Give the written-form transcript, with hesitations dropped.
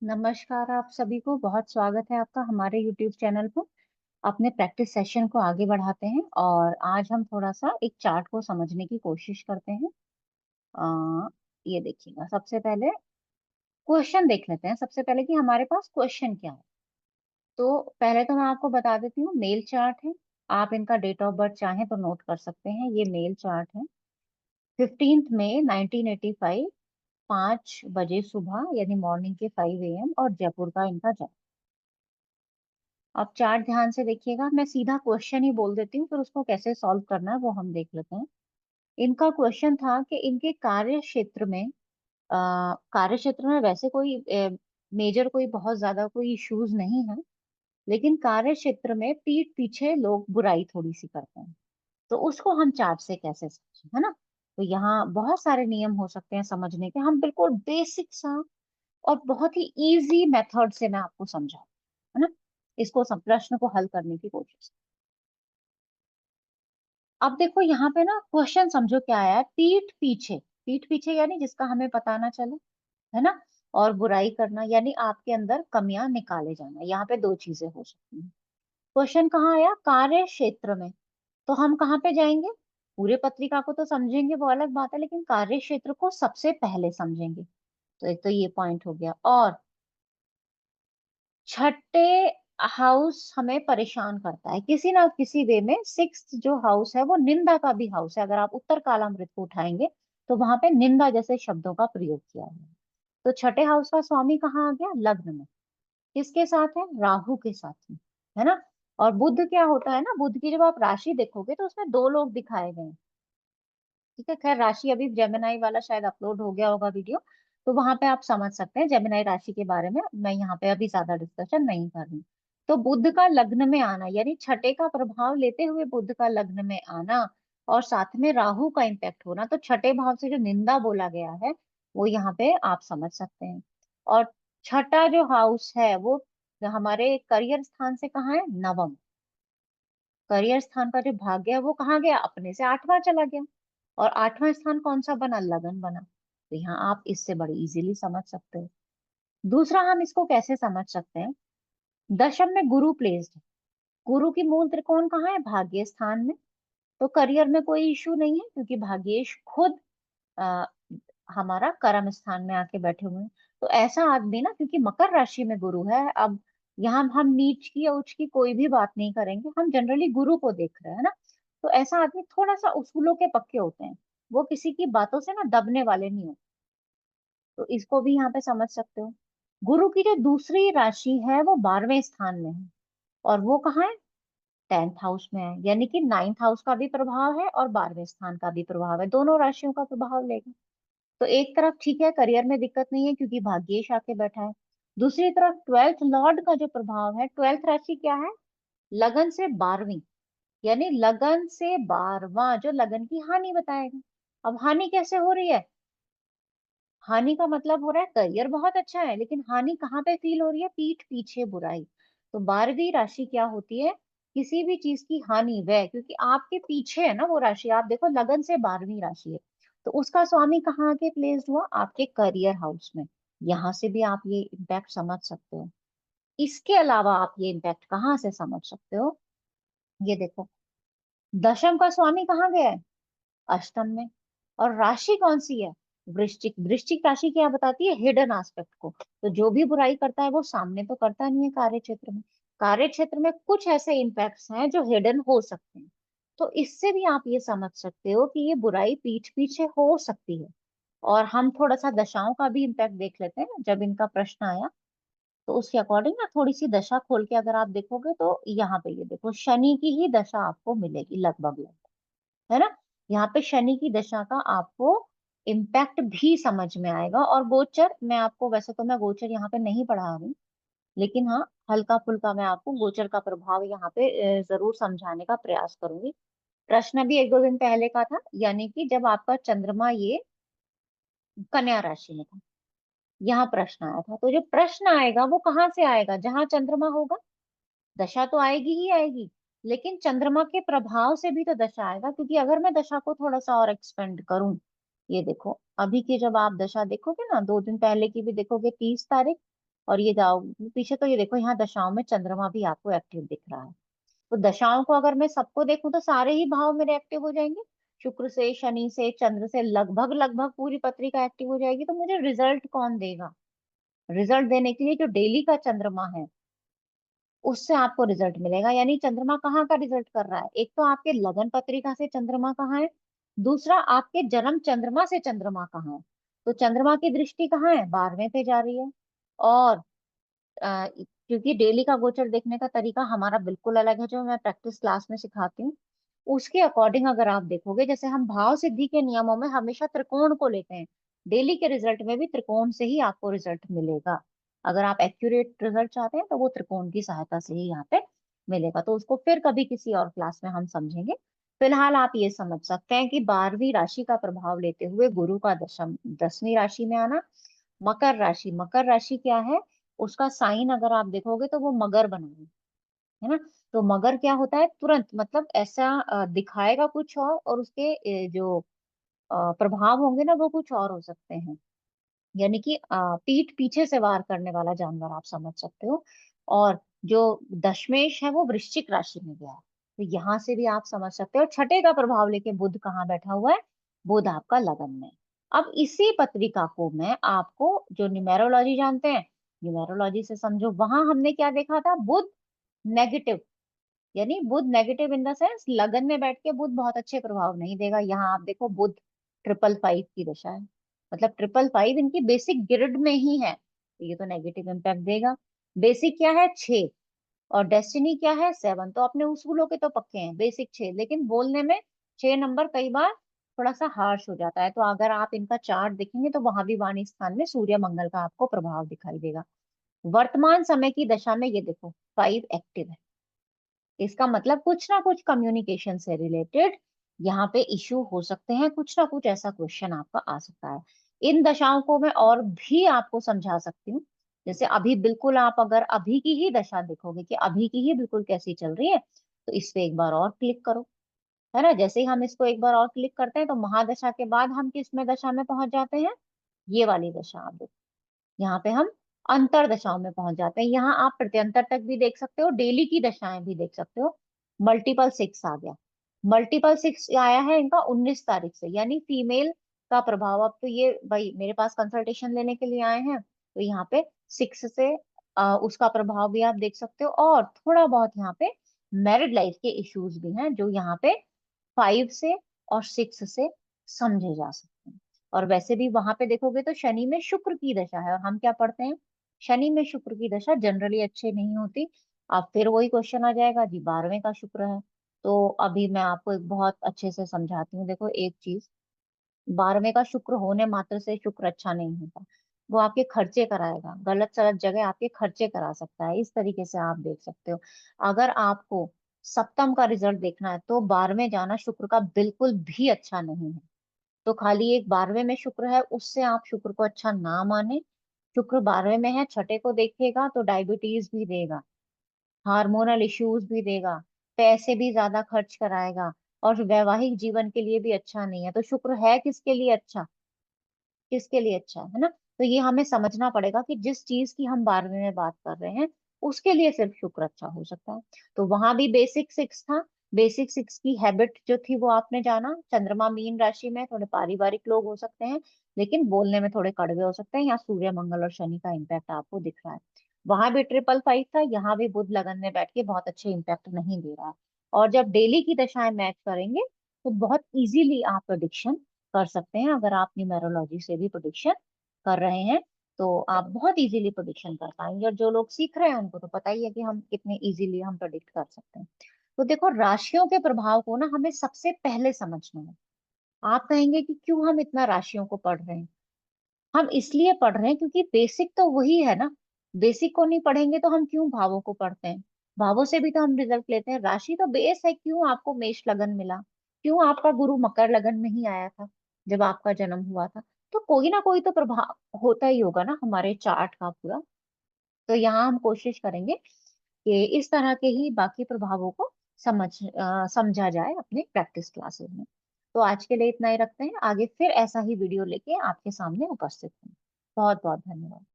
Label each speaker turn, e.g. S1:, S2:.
S1: नमस्कार आप सभी को। बहुत स्वागत है आपका हमारे YouTube चैनल पर। अपने प्रैक्टिस सेशन को आगे बढ़ाते हैं और आज हम थोड़ा सा एक चार्ट को समझने की कोशिश करते हैं। आ, ये देखिएगा, सबसे पहले क्वेश्चन देख लेते हैं। सबसे पहले कि हमारे पास क्वेश्चन क्या है। तो पहले तो मैं आपको बता देती हूँ, मेल चार्ट है। आप इनका डेट ऑफ बर्थ चाहें तो नोट कर सकते हैं। ये मेल चार्ट है। 15 मई 1985, 5 बजे सुबह यानी मॉर्निंग के 5 AM और जयपुर का इनका जन्म। आप चार्ट ध्यान से देखिएगा। मैं सीधा क्वेश्चन ही बोल देती हूँ, फिर उसको कैसे सॉल्व करना है वो हम देख लेते हैं। इनका क्वेश्चन था कि इनके कार्य क्षेत्र में वैसे कोई मेजर कोई बहुत ज्यादा कोई इश्यूज नहीं है, लेकिन कार्य क्षेत्र में पीठ पीछे लोग बुराई थोड़ी सी करते हैं। तो उसको हम चार्ट से कैसे समझें, है ना। तो यहाँ बहुत सारे नियम हो सकते हैं समझने के। हम बिल्कुल बेसिक सा और बहुत ही इजी मेथड से मैं आपको समझाऊं, है ना। इसको प्रश्न को हल करने की कोशिश। अब देखो यहाँ पे ना, क्वेश्चन समझो क्या आया है। पीठ पीछे, पीठ पीछे यानी जिसका हमें पता ना चले, है ना। और बुराई करना यानी आपके अंदर कमियां निकाले जाना। यहाँ पे दो चीजें हो सकती हैं। क्वेश्चन कहाँ आया? कार्य क्षेत्र में। तो हम कहाँ पे जाएंगे? पूरे पत्रिका को तो समझेंगे, वो अलग बात है, लेकिन कार्य क्षेत्र को सबसे पहले समझेंगे। तो एक तो ये पॉइंट हो गया। और छठे हाउस हमें परेशान करता है किसी ना किसी वे में। सिक्स्थ जो हाउस है वो निंदा का भी हाउस है। अगर आप उत्तर कालामृत को उठाएंगे तो वहां पे निंदा जैसे शब्दों का प्रयोग किया है। तो छठे हाउस का स्वामी कहाँ आ गया? लग्न में। किसके साथ है? राहु के साथ में, है ना। और बुध क्या होता है ना, बुध की जब आप राशि देखोगे तो उसमें दो लोग दिखाए गए हैं। ठीक है, खैर राशि अभी जेमिनाई वाला शायद अपलोड हो गया होगा वीडियो, तो वहां पे आप समझ सकते हैं जेमिनाई राशि के बारे में। मैं यहाँ पे अभी ज्यादा डिस्कशन नहीं कर रही। तो बुध का लग्न में आना यानी छठे का प्रभाव लेते हुए बुध का लग्न में आना, और साथ में राहु का इम्पैक्ट होना, तो छठे भाव से जो निंदा बोला गया है वो यहाँ पे आप समझ सकते हैं। और छठा जो हाउस है वो हमारे करियर स्थान से कहाँ है? नवम। करियर स्थान का जो भाग्य है वो कहाँ गया? अपने से आठवां चला गया। और आठवां स्थान कौन सा बना? लगन बना। तो यहाँ आप इससे बड़ी इजीली समझ सकते हो। दूसरा हम इसको कैसे समझ सकते हैं? दशम में गुरु प्लेस्ड है। गुरु की मूल त्रिकोण कहाँ है? भाग्य स्थान में। तो करियर में कोई इशू नहीं है, क्योंकि भाग्येश खुद आ, हमारा कर्म स्थान में आके बैठे हुए हैं। तो ऐसा आदमी ना, क्योंकि मकर राशि में गुरु है। अब यहाँ हम नीच की या उच्च की कोई भी बात नहीं करेंगे, हम जनरली गुरु को देख रहे हैं ना। तो ऐसा आदमी थोड़ा सा उसूलों के पक्के होते हैं। वो किसी की बातों से ना दबने वाले नहीं होते। तो इसको भी यहाँ पे समझ सकते हो। गुरु की जो दूसरी राशि है वो 12वें स्थान में है। और वो कहाँ है? 10th हाउस में है। यानी कि 9th हाउस का भी प्रभाव है और 12वें स्थान का भी प्रभाव है। दोनों राशियों का प्रभाव लेगा। तो एक तरफ ठीक है, करियर में दिक्कत नहीं है क्योंकि भाग्येश आके बैठा है। दूसरी तरफ 12th लॉर्ड का जो प्रभाव है, 12th राशि क्या है? लगन से 12वीं। यानी लगन से 12वां जो लगन की हानि बताएगा। अब हानि कैसे हो रही है? हानि का मतलब हो रहा है करियर बहुत अच्छा है, लेकिन हानि कहाँ पे फील हो रही है? पीठ पीछे बुराई। तो 12वीं राशि क्या होती है? किसी भी चीज की हानि, वह क्योंकि आपके पीछे है ना वो राशि। आप देखो लगन से 12वीं राशि है, तो उसका स्वामी कहाँ आके प्लेस्ड हुआ? आपके करियर हाउस में। यहाँ से भी आप ये इम्पैक्ट समझ सकते हो। इसके अलावा आप ये इम्पैक्ट कहाँ से समझ सकते हो? ये देखो, दशम का स्वामी कहाँ गया है? अष्टम में। और राशि कौन सी है? वृश्चिक। वृश्चिक राशि क्या बताती है? हिडन एस्पेक्ट को। तो जो भी बुराई करता है वो सामने तो करता नहीं है कार्य क्षेत्र में। कार्य क्षेत्र में कुछ ऐसे इम्पैक्ट्स हैं जो हिडन हो सकते हैं। तो इससे भी आप ये समझ सकते हो कि ये बुराई पीठ पीछे हो सकती है। और हम थोड़ा सा दशाओं का भी इम्पैक्ट देख लेते हैं। जब इनका प्रश्न आया तो उसके अकॉर्डिंग ना थोड़ी सी दशा खोल के अगर आप देखोगे तो यहाँ पे ये देखो, शनि की ही दशा आपको मिलेगी लगभग लगभग, है ना। यहाँ पे शनि की दशा का आपको इम्पैक्ट भी समझ में आएगा। और गोचर, मैं आपको वैसे तो मैं गोचर यहाँ पे नहीं पढ़ा रही, लेकिन हाँ हल्का फुल्का मैं आपको गोचर का प्रभाव यहाँ पे जरूर समझाने का प्रयास करूंगी। प्रश्न भी एक दो दिन पहले का था, यानी कि जब आपका चंद्रमा ये कन्या राशि में था, यहाँ प्रश्न आया था। तो जो प्रश्न आएगा वो कहाँ से आएगा? जहां चंद्रमा होगा। दशा तो आएगी ही आएगी, लेकिन चंद्रमा के प्रभाव से भी तो दशा आएगा। क्योंकि अगर मैं दशा को थोड़ा सा और एक्सपेंड करूं, ये देखो अभी की जब आप दशा देखोगे ना, 2 दिन पहले की भी देखोगे, 30 तारीख और ये जाओ पीछे, तो ये देखो यहाँ दशाओं में चंद्रमा भी आपको एक्टिव दिख रहा है। तो दशाओं को अगर मैं सबको देखूं तो सारे ही भाव मेरे एक्टिव हो जाएंगे, शुक्र से, शनि से, चंद्र से, लगभग लगभग पूरी पत्रिका एक्टिव हो जाएगी। तो मुझे रिजल्ट कौन देगा? रिजल्ट देने के लिए जो डेली का चंद्रमा है उससे आपको रिजल्ट मिलेगा। यानी चंद्रमा कहाँ का रिजल्ट कर रहा है? एक तो आपके लगन पत्रिका से चंद्रमा कहाँ है, दूसरा आपके जन्म चंद्रमा से चंद्रमा कहाँ है। तो चंद्रमा की दृष्टि कहाँ है? 12वें पे जा रही है। और क्योंकि डेली का गोचर देखने का तरीका हमारा बिल्कुल अलग है, जो मैं प्रैक्टिस क्लास में सिखाती हूँ, उसके अकॉर्डिंग अगर आप देखोगे, जैसे हम भाव सिद्धि के नियमों में हमेशा त्रिकोण को लेते हैं, डेली के रिजल्ट में भी त्रिकोण से ही आपको रिजल्ट मिलेगा। अगर आप एक्यूरेट रिजल्ट चाहते हैं तो वो त्रिकोण की सहायता से ही यहाँ पे मिलेगा। तो उसको फिर कभी किसी और क्लास में हम समझेंगे। फिलहाल आप ये समझ सकते हैं कि 12वीं राशि का प्रभाव लेते हुए गुरु का 10वीं राशि में आना। मकर राशि, मकर राशि क्या है? उसका साइन अगर आप देखोगे तो वो मगर बना है ना। तो मगर क्या होता है? तुरंत, मतलब ऐसा दिखाएगा कुछ और उसके जो प्रभाव होंगे ना वो कुछ और हो सकते हैं। यानी कि पीठ पीछे से वार करने वाला जानवर, आप समझ सकते हो। और जो दशमेश है वो वृश्चिक राशि में गया है, तो यहाँ से भी आप समझ सकते हो। छठे का प्रभाव लेके बुध कहाँ बैठा हुआ है? बुध आपका लगन में। अब इसी पत्रिका को मैं आपको, जो न्यूमेरोलॉजी जानते हैं, न्यूमेरोलॉजी से समझो। वहां हमने क्या देखा था? बुध नेगेटिव, यानी बुध नेगेटिव इन द सेंस लगन में बैठ के बुध बहुत अच्छे प्रभाव नहीं देगा। यहाँ आप देखो बुध 555 की दशा है, मतलब 555 इनकी बेसिक ग्रिड में ही है, तो ये तो नेगेटिव इम्पैक्ट देगा। बेसिक क्या है? 6, और डेस्टिनी क्या है? 7। तो अपने उसूलों के तो पक्के हैं, बेसिक 6, लेकिन बोलने में 6 नंबर कई बार थोड़ा सा हार्श हो जाता है। तो अगर आप इनका चार्ट देखेंगे तो वहां भी वाणी स्थान में सूर्य मंगल का आपको प्रभाव दिखाई देगा। वर्तमान समय की दशा में ये देखो 5 एक्टिव है, इसका मतलब कुछ ना कुछ कम्युनिकेशन से रिलेटेड यहाँ पे इश्यू हो सकते हैं, कुछ ना कुछ ऐसा क्वेश्चन आपका आ सकता है। इन दशाओं को मैं और भी आपको समझा सकती हूँ। जैसे अभी बिल्कुल आप अगर अभी की ही दशा देखोगे कि अभी की ही बिल्कुल कैसी चल रही है, तो इस पे एक बार और क्लिक करो, है ना। जैसे ही हम इसको एक बार और क्लिक करते हैं तो महादशा के बाद हम किस में दशा में पहुंच जाते हैं? ये वाली दशा आप देखो, यहाँ पे हम अंतर दशाओं में पहुंच जाते हैं। यहाँ आप प्रत्यंतर तक भी देख सकते हो, डेली की दशाएं भी देख सकते हो। मल्टीपल 6 आ गया, मल्टीपल 6 आया है इनका 19 तारीख से, यानी फीमेल का प्रभाव। अब तो ये भाई मेरे पास कंसल्टेशन लेने के लिए आए हैं, तो यहाँ पे 6 से उसका प्रभाव भी आप देख सकते हो। और थोड़ा बहुत यहाँ पे मैरिड लाइफ के इश्यूज भी हैं जो यहाँ पे 5 से और 6 से समझे जा सकते हैं। और वैसे भी वहां पे देखोगे तो शनि में शुक्र की दशा है, और हम क्या पढ़ते हैं? शनि में शुक्र की दशा जनरली अच्छे नहीं होती। अब फिर वही क्वेश्चन आ जाएगा जी, 12वें का शुक्र है। तो अभी मैं आपको एक बहुत अच्छे से समझाती हूँ। देखो एक चीज, 12वें का शुक्र होने मात्र से शुक्र अच्छा नहीं होता, वो आपके खर्चे कराएगा, गलत सलत जगह आपके खर्चे करा सकता है। इस तरीके से आप देख सकते हो। अगर आपको सप्तम का रिजल्ट देखना है तो 12वें जाना शुक्र का बिल्कुल भी अच्छा नहीं है। तो खाली एक 12वें में शुक्र है उससे आप शुक्र को अच्छा ना माने। शुक्र 12वें में है, छठे को देखिएगा तो डायबिटीज भी देगा, हार्मोनल इश्यूज भी देगा, पैसे भी ज्यादा खर्च कराएगा, और वैवाहिक जीवन के लिए भी अच्छा नहीं है। तो शुक्र है किसके लिए अच्छा? किसके लिए अच्छा है ना? तो ये हमें समझना पड़ेगा कि जिस चीज की हम 12वें में बात कर रहे हैं उसके लिए सिर्फ शुक्र अच्छा हो सकता है। तो वहां भी बेसिक 6 था। बेसिक 6 की हैबिट जो थी वो आपने जाना। चंद्रमा मीन राशि में, थोड़े पारिवारिक लोग हो सकते हैं, लेकिन बोलने में थोड़े कड़वे हो सकते हैं। यहाँ सूर्य मंगल और शनि का इम्पैक्ट आपको दिख रहा है। वहां भी 555 था, यहाँ भी बुध लगन में बैठ के बहुत अच्छे इम्पैक्ट नहीं दे रहा है। और जब डेली की दशाएं मैच करेंगे तो बहुत इजीली आप प्रोडिक्शन कर सकते हैं। अगर आप न्यूमेरोलॉजी से भी प्रोडिक्शन कर रहे हैं तो आप बहुत इजीली प्रोडिक्शन कर पाएंगे। और जो लोग सीख रहे हैं उनको तो पता ही है कि हम कितने इजीली हम प्रोडिक्ट कर सकते हैं। तो देखो राशियों के प्रभाव को ना हमें सबसे पहले समझना है। आप कहेंगे कि क्यों हम इतना राशियों को पढ़ रहे हैं? हम इसलिए पढ़ रहे हैं क्योंकि बेसिक तो वही है ना। बेसिक को नहीं पढ़ेंगे तो हम क्यों भावों को पढ़ते हैं? भावों से भी तो हम रिजल्ट लेते हैं। राशि तो बेस है। क्यों आपको मेष लगन मिला? क्यों आपका गुरु मकर लगन में ही आया था जब आपका जन्म हुआ था? तो कोई ना कोई तो प्रभाव होता ही होगा ना हमारे चार्ट का पूरा। तो यहाँ हम कोशिश करेंगे कि इस तरह के ही बाकी प्रभावों को समझा जाए अपने प्रैक्टिस क्लासेस में। तो आज के लिए इतना ही रखते हैं, आगे फिर ऐसा ही वीडियो लेके आपके सामने उपस्थित हूँ। बहुत बहुत धन्यवाद।